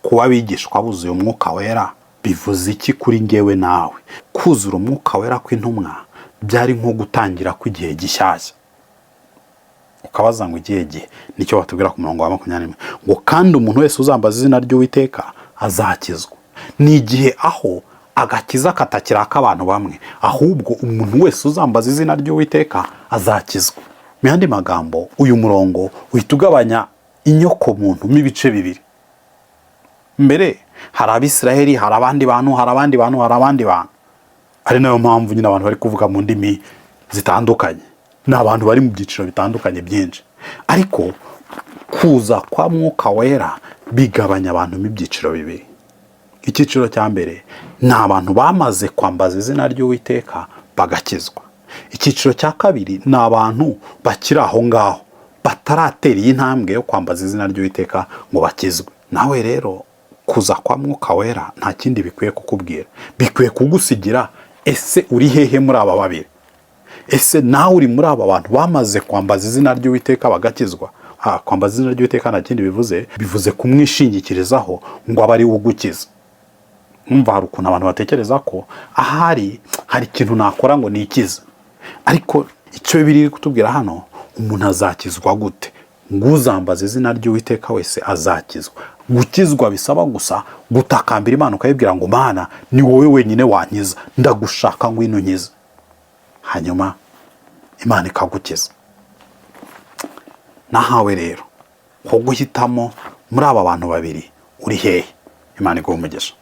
kuba abigishwa buzuye umwuka wera bivuze iki kuri ngewe nawe? Kuzura umwuka wera kw'intumwa byari nko gutangira kw'igihe gishyashya. Ukabaza ngo igihe nicyo batubwira ku murongo wa 21 ngo kandi umuntu wese uzambaza izina ry'Uwiteka azakizwa. Ni igihe aho agakiza katakira k'abantu bamwe, ahubwo umuntu wese uzambaza izina ry'Uwiteka azakizwa. Mu yandi magambo, uyu murongo uhita ugabanya inyoko muntu mu bice bibiri. Mbere hari Abisiraheli, hari abandi bantu, hari abandi bantu, hari abandi bantu. Ari nayo mpamvu nyine abantu bari kuvuga mu ndimi zitandukanye. Ni abantu bari mu byiciro bitandukanye byinshi. Ariko kuza kwa mwuka wera bigabanya abantu mu byiciro bibiri. Icyiciro cya mbere ni abantu bamaze kwambaza izina ry'Uwiteka bagakizwa. Icyiciro cya kabiri ni abantu bakiri aho ngaho bataratera iyi ntambwe yo kwambaza izina ry'Uwiteka ngo bakizwe. Nawe rero kuza kwa mwuka wera nta kindi bikwiye kukubwira, bikwiye kugusigira ese uri hehe muri aba babiri? Ese nawe uri muri aba bantu bamaze kwambaza izina ry'Uwiteka bagakizwa? Kwambaza izina ry'Uwiteka nta kindi bivuze kumwishingikirizaho ngo abe ari we ugukiza. Umva, hari ukuntu abantu batekereza ko ahari hari ikintu nakora ngo nikize, ariko icyo Bibiliya iri kutubwira hano, umuntu azakizwa gute? Ngo uzambaza izina ry'Uwiteka wese azakizwa. Gukizwa bisaba gusa gutakambira Imana ukayibwira ngo Mana ni wowe wenyine wankiza, ndagushaka ngwino nkiza, hanyuma Imana ikagukiza. Nahawe rero ko guhitamo muri aba bantu babiri uri hehe? Imana iguhe umugisha.